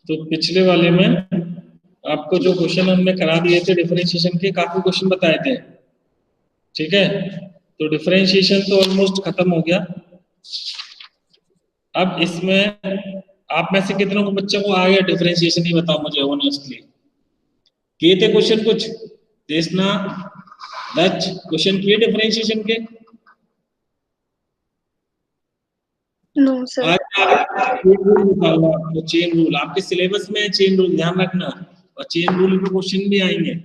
तो पिछले वाले में आपको जो क्वेश्चन हमने करा दिए थे डिफरेंशिएशन के, काफी क्वेश्चन बताए थे, ठीक है। तो डिफरेंशिएशन तो ऑलमोस्ट खत्म हो गया। अब इसमें आप में से कितनों को बच्चों को आ गया डिफरेंशिएशन, ही बताओ मुझे ऑनेस्टली। किए थे क्वेश्चन कुछ देशना दच क्वेश्चन किए डिफरेंशिएशन के? No sir. आज चेन रूल बताऊंगा आपको। चेन रूल आपके सिलेबस में है, चेन रूल ध्यान रखना, और चेन रूल पे क्वेश्चन भी आएंगे।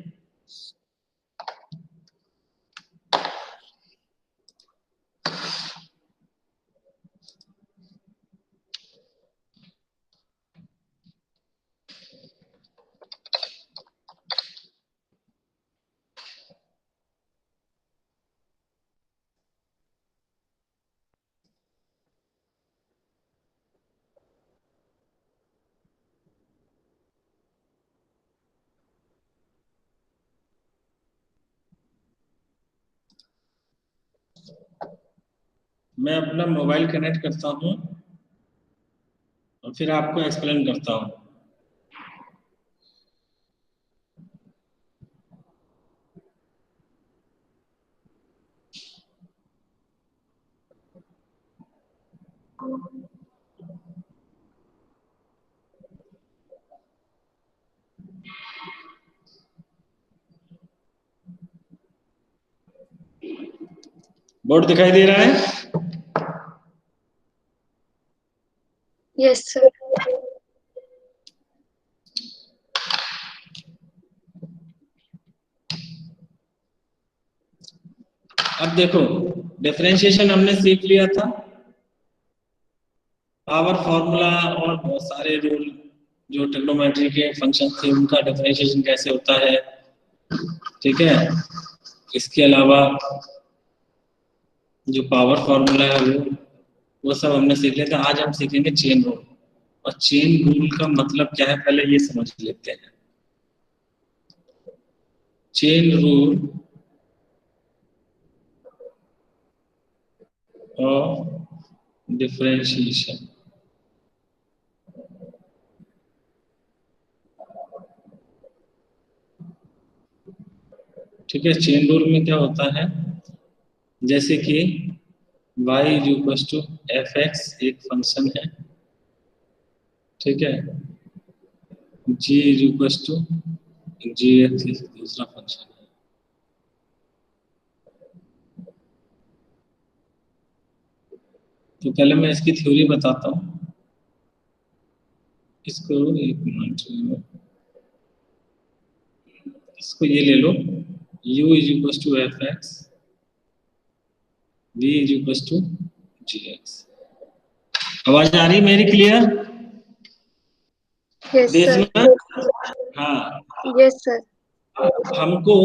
मैं अपना मोबाइल कनेक्ट करता हूँ और फिर आपको एक्सप्लेन करता हूँ। बोर्ड दिखाई दे रहा है? Yes sir. अब देखो, डिफरेंशिएशन हमने सीख लिया था, पावर फॉर्मूला और बहुत सारे रूल जो ट्रिग्नोमेट्री के फंक्शन थे उनका डिफरेंशिएशन कैसे होता है, ठीक है। इसके अलावा जो पावर फॉर्मूला है वो सब हमने सीख लिया था। आज हम सीखेंगे चेन रूल, और चेन रूल का मतलब क्या है पहले ये समझ लेते हैं। चेन रूल ऑफ डिफरेंशिएशन, ठीक है। चेन रूल में क्या होता है, जैसे कि y is equal to f x एक फंक्शन है, ठीक है, g is equal to g x दूसरा फंक्शन है। तो पहले मैं इसकी थ्योरी बताता हूँ। इसको एक मिनट, इसको ये ले लो, u is equal to f x, v is equal to g x. आवाज आ रही मेरी क्लियर? Yes sir. हाँ, यस सर। हमको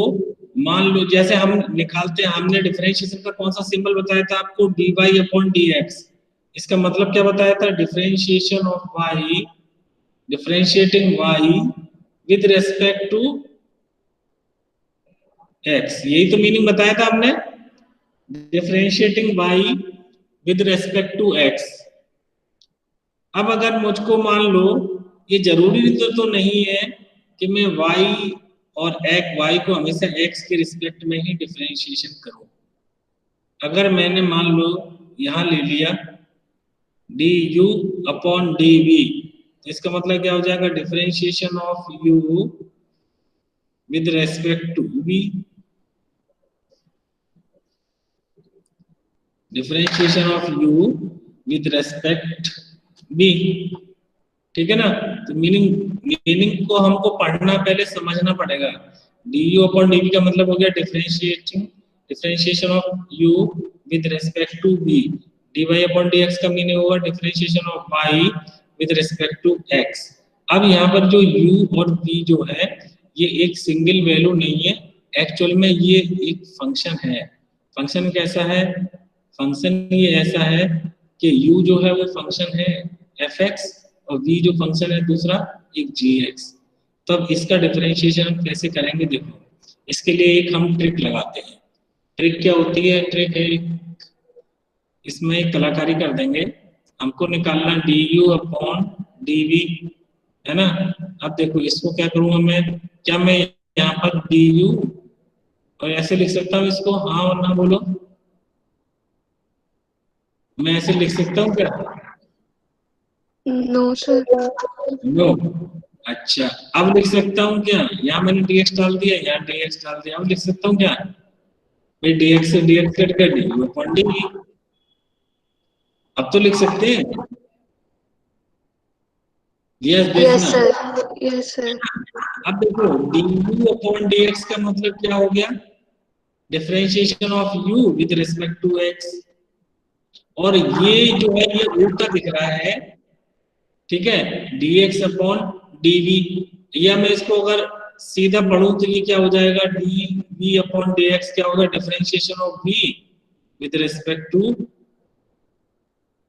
मान लो जैसे हम निकालते हैं, हमने डिफरेंशिएशन का कौन सा सिंबल बताया था आपको, dy अपॉन dx। इसका मतलब क्या बताया था, differentiation of y, differentiating y with respect to x, यही तो मीनिंग बताया था हमने, differentiating y with respect to x। अब अगर मुझको मान लो, ये जरूरी तो नहीं है कि मैं y और y को हमेशा x के रिस्पेक्ट में ही डिफरेंशिएशन करूं। अगर मैंने मान लो यहां ले लिया du अपॉन dv, तो इसका मतलब क्या हो जाएगा, differentiation of u with respect to v, differentiation of u with respect v, ठीक है ना। तो मीनिंग को हमको पढ़ना पहले समझना पड़ेगा। du अपॉन dv का मतलब हो गया differentiation of u with respect to v, dy upon dx का मीनिंग होगा differentiation of y with respect to x। अब यहाँ पर जो u और v जो है ये एक सिंगल वैल्यू नहीं है, एक्चुअल में ये एक फंक्शन है। फंक्शन कैसा है, फंक्शन ये ऐसा है कि u जो है वो फंक्शन है f(x) और v जो फंक्शन है दूसरा एक g(x). तब इसका डिफरेंशिएशन हम कैसे करेंगे, देखो इसके लिए एक हम ट्रिक लगाते हैं। ट्रिक क्या होती है, ट्रिक है इसमें एक कलाकारी कर देंगे। हमको निकालना du अपॉन dv, है ना। अब देखो इसको क्या करूंगा मैं, क्या मैं यहाँ पर डी यू और ऐसे लिख सकता हूँ इसको, हाँ और ना बोलो, मैं ऐसे लिख सकता हूँ क्या? No sir. नो। अच्छा, अब लिख सकता हूँ क्या? यहाँ मैंने dx डाल दिया, यहाँ dx डाल दिया, अब लिख सकता हूँ क्या? भाई dx से dx कट कर डी अपॉन डी, अब तो लिख सकते हैं। यस यस देखना, सर। Yes sir. अब देखो d u upon d x का मतलब क्या हो गया? Differentiation of u with respect to x। और ये जो है ये उल्टा दिख रहा है, ठीक है, dx अपॉन dv। या मैं इसको अगर सीधा पढ़ूं तो ये क्या हो जाएगा, dv अपॉन dx क्या होगा, differentiation of v with respect to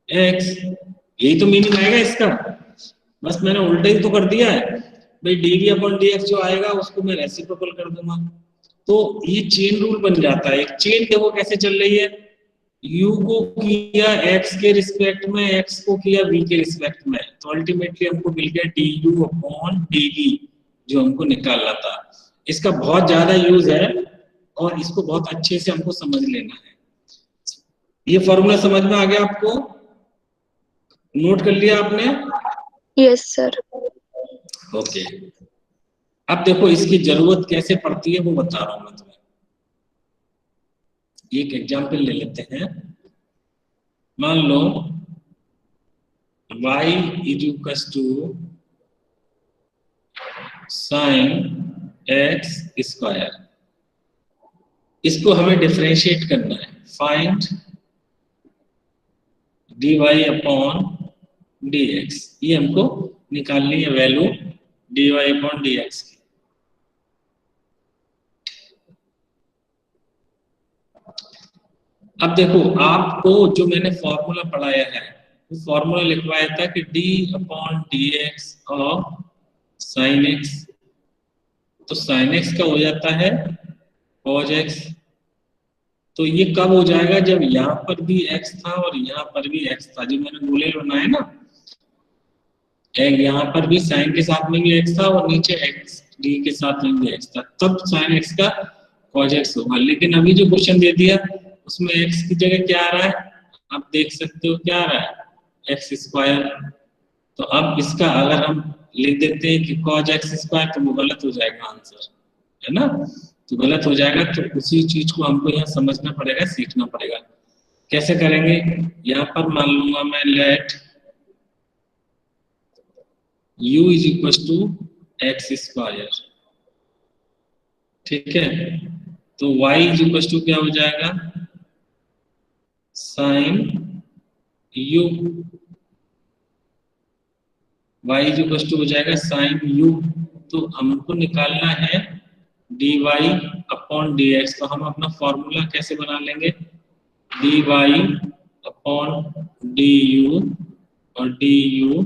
x। यही तो मीनिंग आएगा इसका, बस मैंने उल्टा ही तो कर दिया है। भाई dv अपॉन dx जो आएगा उसको मैं रेसिप्रोकल कर दूंगा, तो ये चेन रूल बन जाता है। एक चेन देखो कैसे चल रही है, u को किया x के रिस्पेक्ट में, x को किया v के रिस्पेक्ट में, तो अल्टीमेटली हमको मिल गया du अपॉन dv जो हमको निकालना था। इसका बहुत ज्यादा यूज है और इसको बहुत अच्छे से हमको समझ लेना है। ये फॉर्मूला समझ में आ गया आपको? नोट कर लिया आपने? Yes sir. ओके, अब देखो इसकी जरूरत कैसे पड़ती है वो बता रहा हूं मैं तुम्हें। एक एग्जांपल ले लेते हैं। मान लो y is equal to sine x square, इसको हमें डिफरेंशिएट करना है। फाइंड dy अपॉन dx, ये हमको निकालनी है वैल्यू dy अपॉन dx की। अब देखो आपको जो मैंने फॉर्मूला पढ़ाया है वो फॉर्मूला लिखवाया था कि d upon dx of sine x, तो साइन x का हो जाता है cos x। तो ये कब हो जाएगा, जब यहाँ पर भी x था और यहाँ पर भी x था, जो मैंने गोले बनाए ना, यहाँ पर भी साइन के साथ में भी x था और नीचे x d के साथ में भी x था, तब साइन x का cos x होगा। लेकिन अभी जो क्वेश्चन दे दिया उसमें x की जगह क्या आ रहा है, आप देख सकते हो क्या आ रहा है, x स्क्वायर। तो अब इसका अगर हम लिख देते हैं कि cos x स्क्वायर, तो वो गलत हो जाएगा आंसर, है ना, तो गलत हो जाएगा। तो उसी चीज को हमको यहाँ समझना पड़ेगा, सीखना पड़ेगा। कैसे करेंगे, यहाँ पर मान लूंगा मैं let u is equal to x square, ठीक है, तो y इज इक्वल टू क्या हो जाएगा, sine u, y is equal to हो जाएगा साइन u। तो हमको निकालना है dy अपॉन dx, तो हम अपना फॉर्मूला कैसे बना लेंगे, dy अपॉन du और du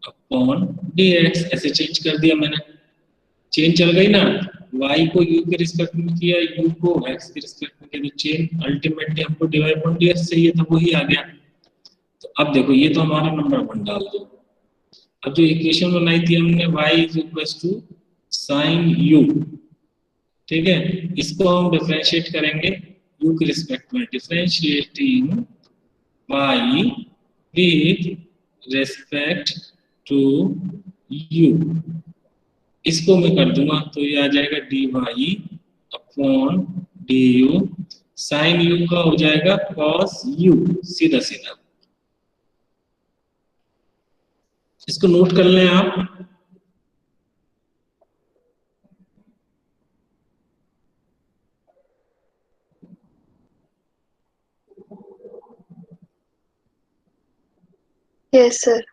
अपॉन dx, ऐसे चेंज कर दिया मैंने, चेन चल गई ना, y को u के रिस्पेक्ट में किया, u को x के रिस्पेक्ट में किया, तो चेन अल्टीमेटली हमको dy अपॉन dx चाहिए था, वही आ गया। तो अब देखो ये तो हमारा नंबर वन डाल दो। अब जो इक्वेशन बनाई थी हमने y is equal to sine u, ठीक है, इसको हम डिफरेंशिएट करेंगे u के रिस्पेक्ट में, differentiating y with respect to u, इसको मैं कर दूंगा तो ये आ जाएगा dy upon du, sine u का हो जाएगा cos u, सीधा सीधा। इसको नोट कर लें आप। Yes sir.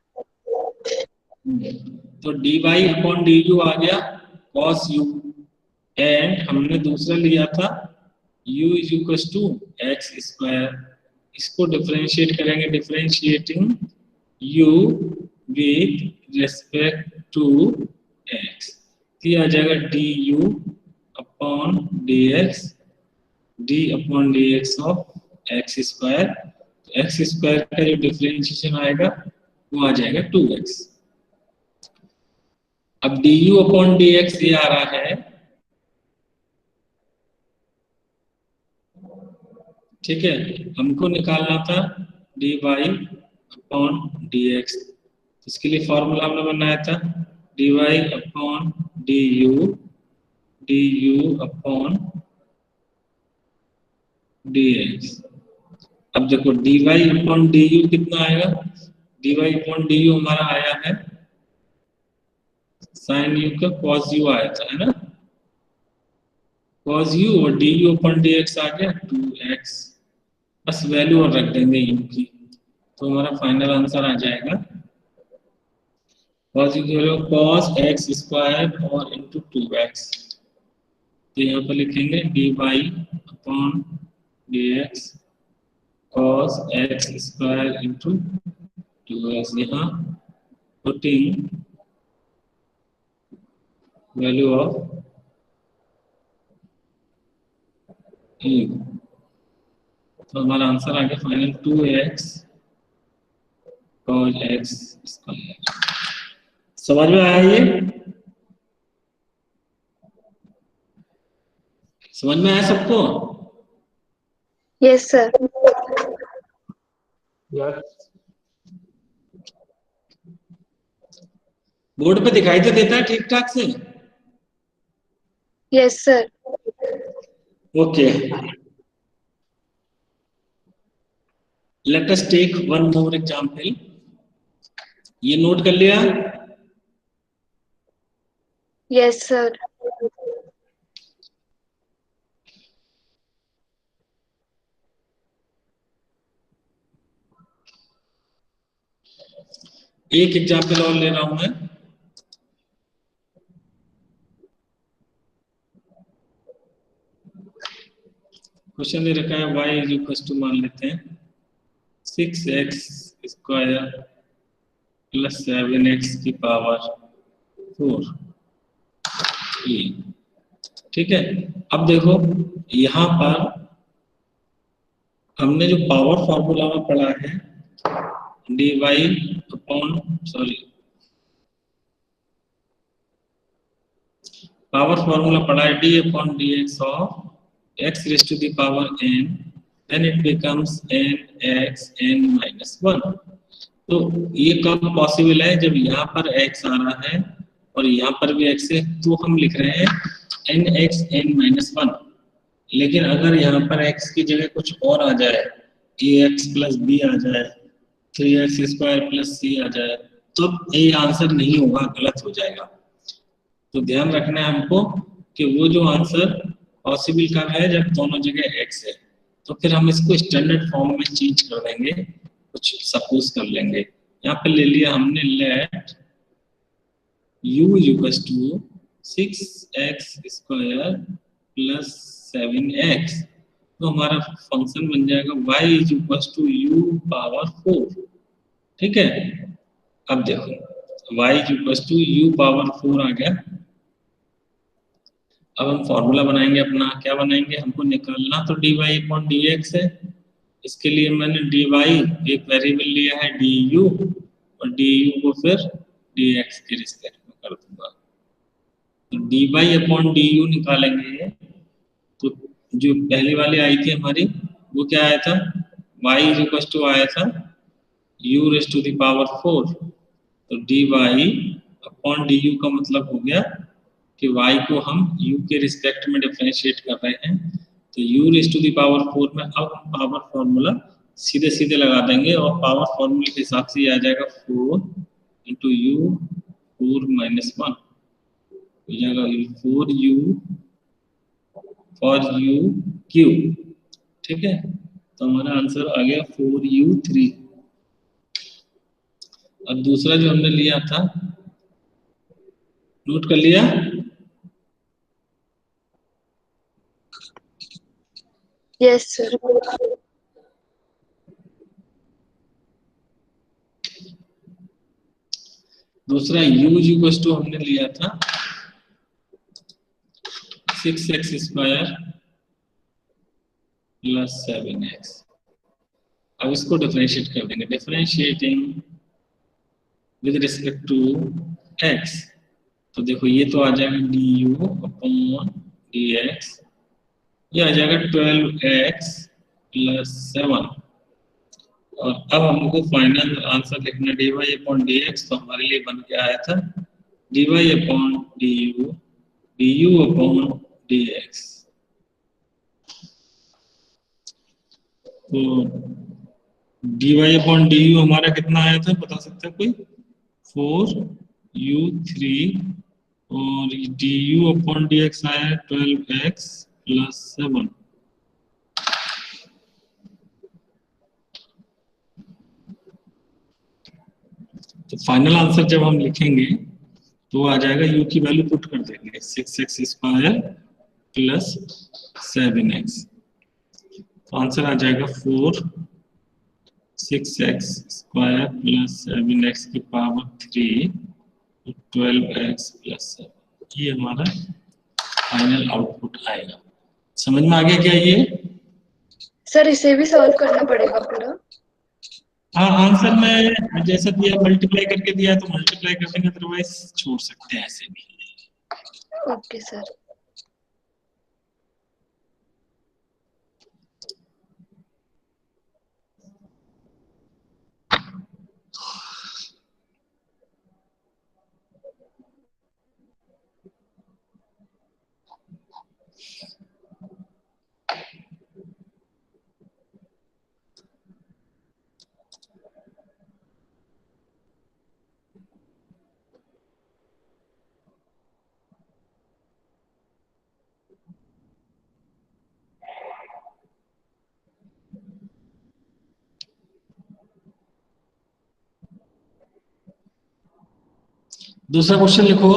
तो dy अपॉन du आ गया cos u, एंड हमने दूसरा लिया था u is equal to x square, इसको डिफरेंशिएट करेंगे, differentiating u with respect to x, ये आ जाएगा du upon dx, d upon dx of x square. तो एक्स स्क्वायर का जो डिफरेंशिएशन आएगा वो आ जाएगा 2x। अब du अपॉन dx ये आ रहा है, ठीक है, हमको निकालना था dy अपॉन dx। इसके लिए फॉर्मूला हमने बनाया था dy upon du upon dx। अब देखो dy अपॉन du कितना आएगा, dy अपॉन du हमारा आया है साइन u का cos u आया था, है ना, cos u, और du अपॉन dx आ गया 2x। बस वैल्यू और रख देंगे u की, तो हमारा फाइनल आंसर आ जाएगा cos u की वैल्यू cos x स्क्वायर और इंटू 2x। तो यहाँ पर लिखेंगे dy upon dx cos x square into 2x। यहाँ पुटिंग वैल्यू ऑफ u, तो हमारा आंसर आ गया final 2x cos x square. समझ में आया ये? समझ में आया सबको? Yes, sir. बोर्ड पे दिखाई तो देता है ठीक ठाक से? Yes, sir. Okay, let us take one more example. ये नोट कर लिया? Yes, sir. एक एग्जांपल और ले रहा हूं मैं। क्वेश्चन दे रखा है y इज इक्वल टू, मान लेते हैं 6x स्क्वायर प्लस 7x की पावर 4, ठीक है। अब देखो यहाँ पर हमने जो पावर फॉर्मूला में पढ़ा है dy upon, sorry, power formula पढ़ा है d upon dx of x raise to the power n, then it becomes nx n minus 1। तो ये कब पॉसिबल है, जब यहाँ पर x आ रहा है और यहाँ पर भी x है, तो हम लिख रहे हैं nx n minus 1। लेकिन अगर यहाँ पर x की जगह कुछ और आ जाए, ax प्लस b आ जाए, 3x स्क्वायर प्लस c आ जाए, तो ये आंसर नहीं होगा, गलत हो जाएगा। तो ध्यान रखना है हमको कि वो जो आंसर पॉसिबल कब है, जब दोनों जगह x है। तो फिर हम इसको स्टैंडर्ड फॉर्म में चेंज कर देंगे, कुछ सपोज कर लेंगे। यहाँ पे ले लिया हमने let u equals to 6x square plus 7x, तो हमारा फंक्शन बन जाएगा y is equals to u power 4, ठीक है। अब देखो y is equals to u power 4 आ गया। अब हम फॉर्मूला बनाएंगे अपना, क्या बनाएंगे, हमको निकालना तो dy अपॉन dx है। इसके लिए मैंने dy एक वेरिएबल लिया है du, और du को फिर dx के रिस्पेक्ट में कर दूंगा। तो dy अपॉन du निकालेंगे, तो जो पहली वाली आई थी हमारी, वो क्या आया था, y इज इक्वल टू आया था u raise to the power 4। तो dy अपॉन du का मतलब हो गया कि y को हम u के रिस्पेक्ट में डिफरेंशिएट कर रहे हैं। तो u raise to the power 4 में अब हम पावर फॉर्मूला सीधे सीधे लगा देंगे, और पावर फॉर्मूले के हिसाब से आ जाएगा 4 इंटू u 4 माइनस 1 हो जाएगा 4u फॉर u क्यूब, ठीक है। तो हमारा आंसर आ गया 4u3। अब दूसरा जो हमने लिया था, नोट कर लिया? Yes, sir. दूसरा u इक्वल टू हमने लिया था 6x स्क्वायर प्लस 7x। अब इसको डिफरेंशिएट कर देंगे, differentiating with respect to x। तो देखो ये तो आ जाएगा d u upon d x, ये आ जाएगा 12x+7। और अब हमको फाइनल आंसर लिखना d y upon d x, तो हमारे लिए बन के आया था d y upon d u upon d x. तो d y upon d u हमारा कितना आया था बता सकता है कोई? 4u3, और D u upon d x आया 12x+7। तो फाइनल आंसर जब हम लिखेंगे तो आ जाएगा u की वैल्यू पुट कर देंगे 6x² + 7x, तो आंसर आ जाएगा 6x² + 7x⁻³ 12x+7। ये हमारा फाइनल आउटपुट आएगा। समझ में आ गया क्या ये? सर इसे भी सॉल्व करना पड़ेगा पूरा? हाँ, आंसर में जैसा दिया मल्टीप्लाई करके दिया तो मल्टीप्लाई कर देंगे, अदरवाइज छोड़ सकते हैं ऐसे भी। Okay sir. दूसरा क्वेश्चन लिखो,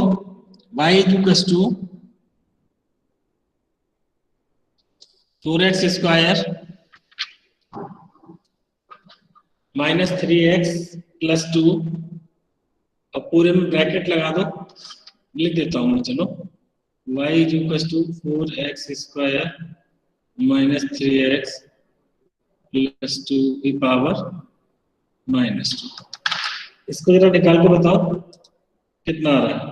y equals to 4x² -3x+2, अब पूरे में ब्रैकेट लगा दो, लिख देता हूं मैं, चलो y equals to 4x² -3x+2 की पावर -2। इसको जरा निकाल के बताओ कितना आ रहा है।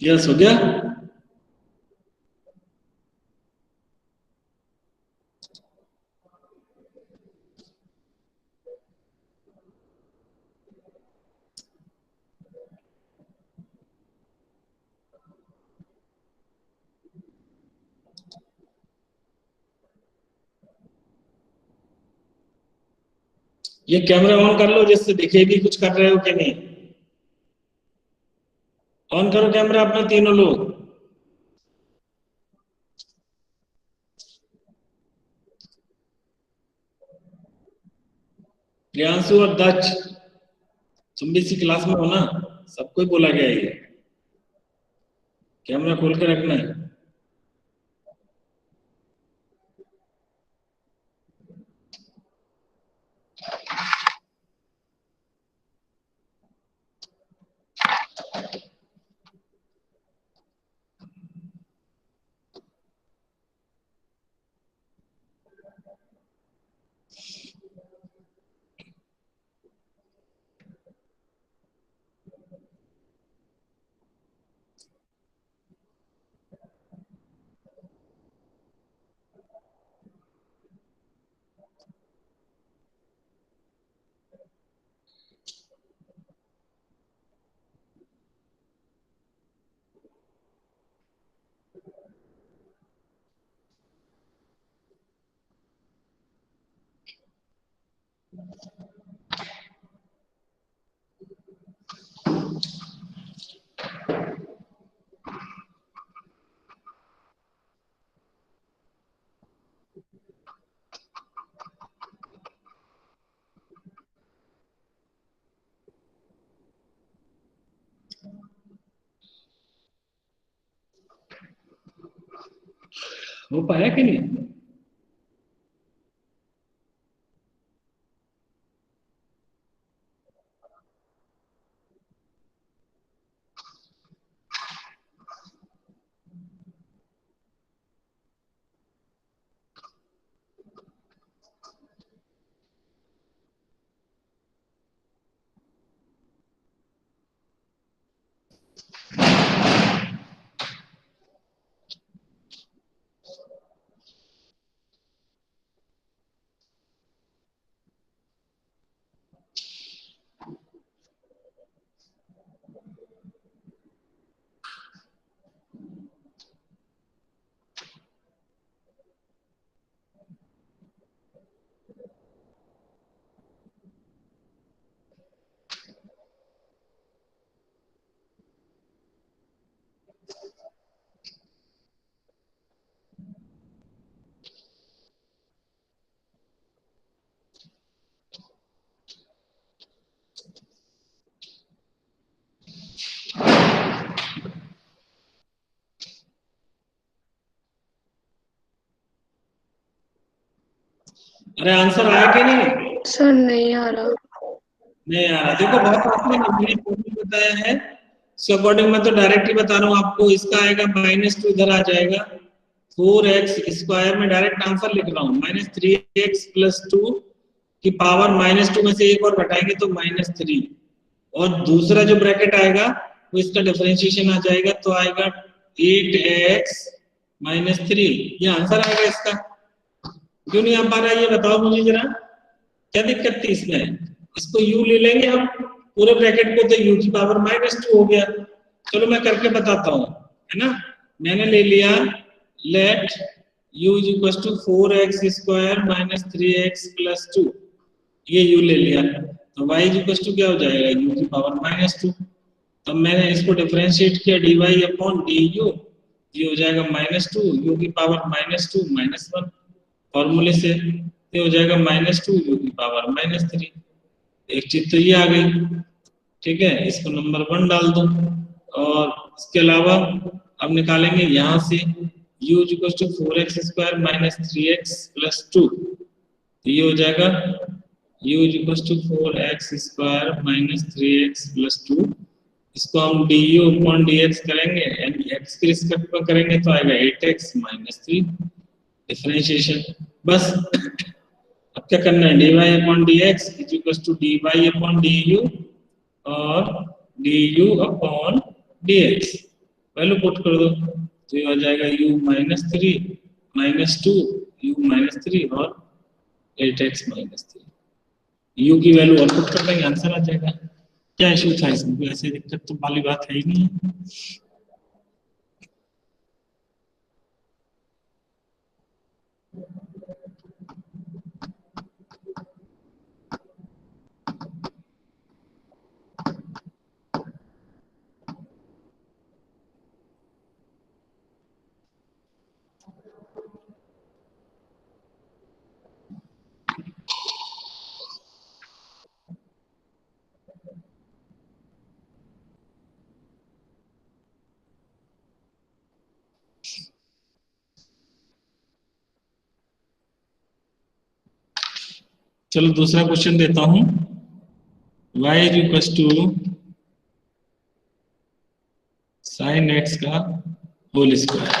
यस हो गया। ये कैमरा ऑन कर लो जिससे दिखे भी कुछ कर रहे हो कि नहीं। ऑन करो कैमरा अपना तीनों लोग। प्रियांशु और दक्ष, तुम भी इसी क्लास में हो ना, सबको ही बोला गया है कैमरा खोल के रखना है। हो पाया कि नहीं? अरे आंसर आया कि नहीं? सर नहीं आ रहा। नहीं आ रहा। देखो बहुत आसान है, मैंने फॉर्मूला बताया है, सो अकॉर्डिंग मैं तो डायरेक्ट ही बता रहा हूँ आपको। इसका आएगा -2, इधर आ जाएगा 4x² में डायरेक्ट आंसर लिख रहा हूँ। -3x + 2 की पावर -2 में से एक और घटाएंगे तो -3, और दूसरा जो ब्रैकेट आएगा वो इसका डिफरेंशिएशन आ जाएगा, तो आएगा 8x - 3। ये आंसर आएगा इसका। क्यों नहीं आ पा रहा है ये बताओ मुझे जरा, क्या दिक्कत थी इसमें? इसको u ले लेंगे हम पूरे ब्रैकेट को, तो u की पावर -2 हो गया। चलो मैं करके बताता हूँ, है ना। मैंने ले लिया, लेट u = 4x² - 3x + 2, ये u ले लिया, तो y = क्या हो जाएगा, u की पावर -2। तब मैंने इसको डिफरेंशिएट किया, dy/du, ये हो जाएगा -2, u की पावर -2 -1, फॉर्मूले से ये हो जाएगा -2 u की पावर -3। एक चीज तो ये आ गई, ठीक है, इसको नंबर 1 डाल दो। और इसके अलावा अब निकालेंगे यहाँ से u = 4x² - 3x + 2, तो ये हो जाएगा u = 4x² - 3x + 2। इसको हम du/dx करेंगे, यानी x के रिस्पेक्ट में करेंगे तो आएगा 8x - 3, डिफरेंशिएशन बस। अब क्या करना है, dy/dx = dy/du और du/dx, वैल्यू पुट कर दो, तो ये हो जाएगा u - 3 - 2 u - 3 और 8x - 3। u की वैल्यू और पुट कर देंगे, आंसर आ जाएगा। क्या इशू था इसमें? कोई ऐसी दिक्कत तो वाली बात है ही नहीं। चलो दूसरा क्वेश्चन देता हूं, y = sin x का होल स्क्वायर।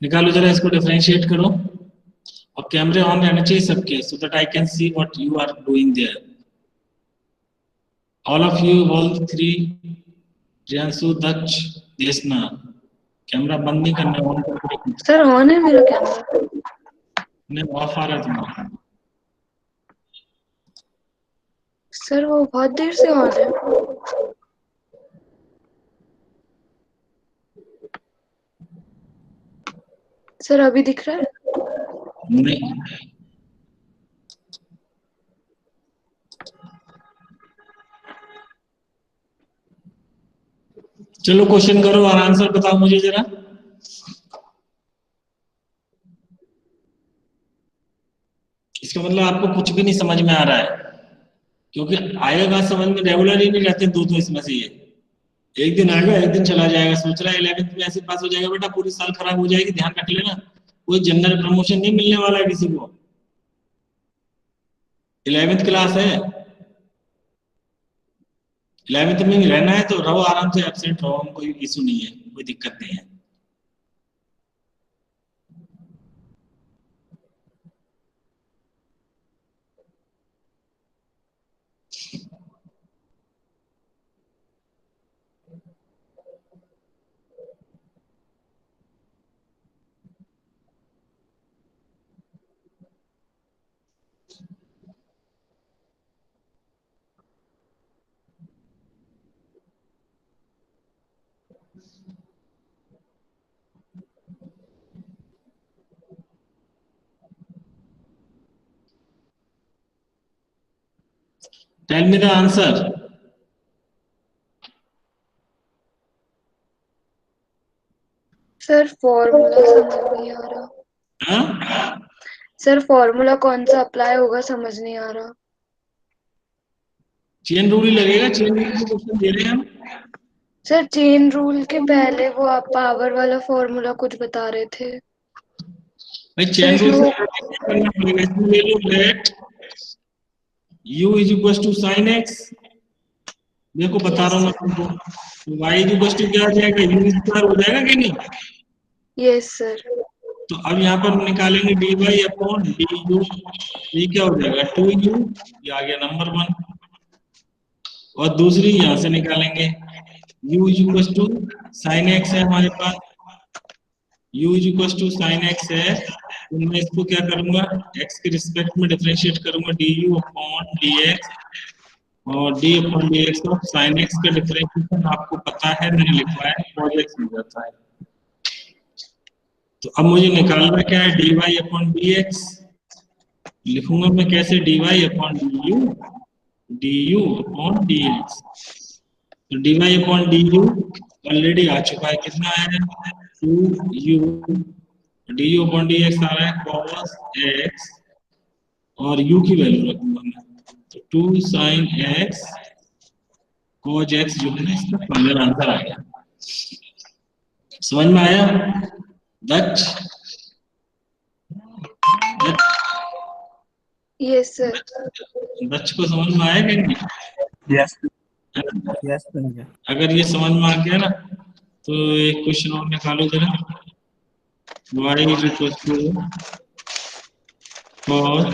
निकालो जरा, इसको डिफरेंशिएट करो, और कैमरे ऑन रहने चाहिए सबके, so that I can see what you are doing there. All of you, all 3, Priyanshu, Daksh, Deshna, camera बंद नहीं करना, ऑन करके रखना। सर ऑन है मेरा कैमरा। नहीं, ऑफ आ रहा है तुम्हारा। सर वो बहुत देर से ऑन है। सर अभी दिख रहा है? नहीं, चलो क्वेश्चन करो और आंसर बताओ मुझे जरा। इसका मतलब आपको कुछ भी नहीं समझ में आ रहा है, क्योंकि आएगा समझ में, रेगुलर ही नहीं रहते दो इसमें से, ये एक दिन आएगा एक दिन चला जाएगा। सोच रहा है 11th में ऐसे पास हो जाएगा, बेटा पूरी साल खराब हो जाएगी, ध्यान रख लेना। कोई जनरल प्रमोशन नहीं मिलने वाला है किसी को। 11th क्लास है, 11th में रहना है तो रहो आराम से, एब्सेंट रहो, हम कोई इशू नहीं है, कोई दिक्कत नहीं है। Tell me the answer. Sir formula समझ नहीं आ रहा। सर फॉर्मूला कौन सा अप्लाई होगा समझ नहीं आ रहा। चेन रूल ही लगेगा, चेन रूल के क्वेश्चन दे रहे हैं हम। सर चेन रूल के पहले वो आप पावर वाला फॉर्मूला कुछ बता रहे थे। भाई सर चेन रूल इसमें से वो करना पड़ेगा। इसमें ले लो let u is equal to sine x, देखो बता रहा हूँ मैं तुमको, तो y इज इक्वल टू क्या आ जाएगा, u स्क्वायर हो जाएगा कि नहीं। Yes sir. तो अब यहाँ पर निकालेंगे dy अपॉन du, ये क्या हो जाएगा 2u, ये आ गया नंबर 1। और दूसरी यहाँ से निकालेंगे, u is equal to sine x है हमारे पास, u is equal to sine x है, तो मैं इसको क्या करूंगा, x के रिस्पेक्ट में डिफरेंशिएट करूंगा du अपॉन dx, और d upon dx of sine x का डिफरेंशिएशन आपको पता है, मैंने लिखा है cos x हो जाता है। तो अब मुझे निकालना क्या है, dy अपॉन dx, लिखूंगा मैं कैसे, dy upon du upon dx। तो dy अपॉन du ऑलरेडी आ चुका है, कितना आया है 2u, du अपॉन dx आ रहा है cos x, और u की वैल्यू रखूंगा मैं, तो 2 sin x cos x जो है इसका फाइनल आंसर आ गया। समझ में आया दक्ष? Yes sir. दक्ष को समझ में आया कि नहीं? Yes yes sir. अगर ये समझ में आ गया ना, तो एक क्वेश्चन और निकालो जरा, y is equal to cos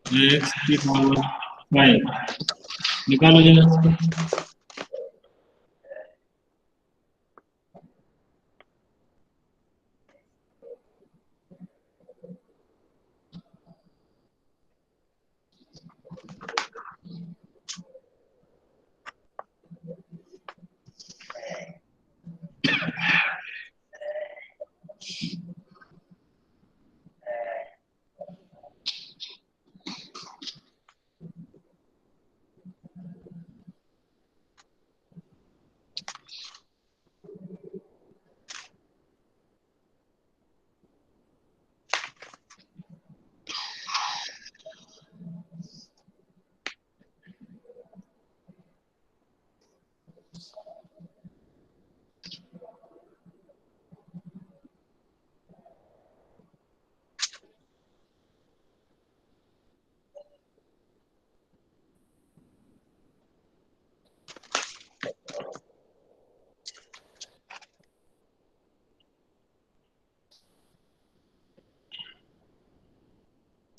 x की पावर 5, निकालो जरा।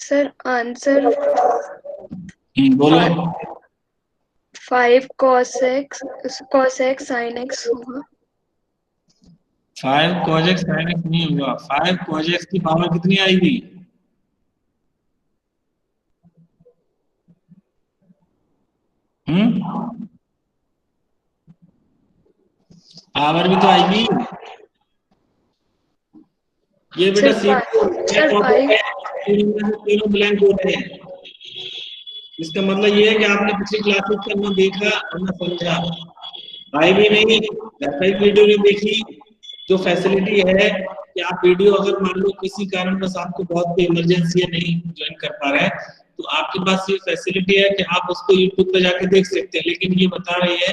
सर आंसर बोलो। 5 cos x sin x होगा। 5 cos x sin x नहीं होगा, 5 cos x की पावर कितनी आएगी, पावर भी तो आएगी। ये बेटा सर 5 तीनों ब्लैंक हो रहे हैं, इसका मतलब ये है कि आपने पिछली क्लासेस का ना देखा और ना समझा। भाई भी नहीं, वेबसाइट वीडियो नहीं देखी। जो फैसिलिटी है कि आप वीडियो अगर मान लो किसी कारण बस आपको बहुत कोई इमरजेंसी है, नहीं ज्वाइन कर पा रहे हैं, तो आपके पास ये फैसिलिटी है कि आप उसको यूट्यूब पे जाके देख सकते हैं। लेकिन ये बता रही है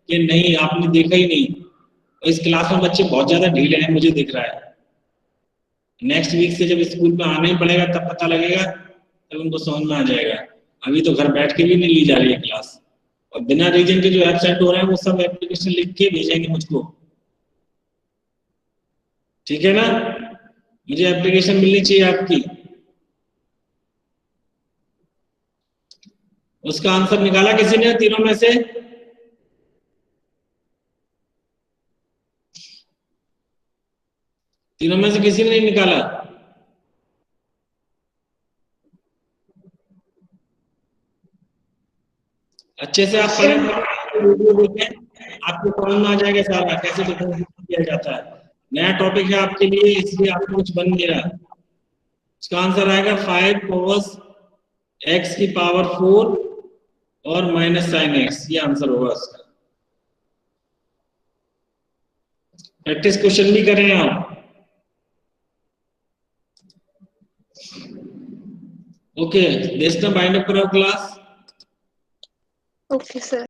कि नहीं, आपने देखा ही नहीं। इस क्लास में बच्चे बहुत ज्यादा ढीले हैं, मुझे दिख रहा है। नेक्स्ट वीक से जब स्कूल में आना ही पड़ेगा तब पता लगेगा, तब उनको समझ में आ जाएगा। अभी तो घर बैठ के भी नहीं ली जा रही है क्लास, और बिना रीजन के जो एब्सेंट हो रहे हैं वो सब एप्लीकेशन लिख के भेजेंगे मुझको। ठीक है ना, मुझे एप्लीकेशन मिलनी चाहिए आपकी। उसका आंसर निकाला किसी ने तीनों में से? तीनों में से किसी ने नहीं निकाला? अच्छे से आप पढ़ें, वीडियो देखें, आपको समझ में आ जाएगा सारा कैसे डिफरेंशिएट किया जाता है। नया टॉपिक है आपके लिए, इसलिए आपको कुछ बन नहीं रहा। इसका आंसर आएगा 5 cos x की पावर 4 और माइनस साइन x, ये आंसर होगा इसका। प्रैक्टिस क्वेश्चन भी करें आप। ओके, देशना बाइंड अप करो क्लास। Okay sir.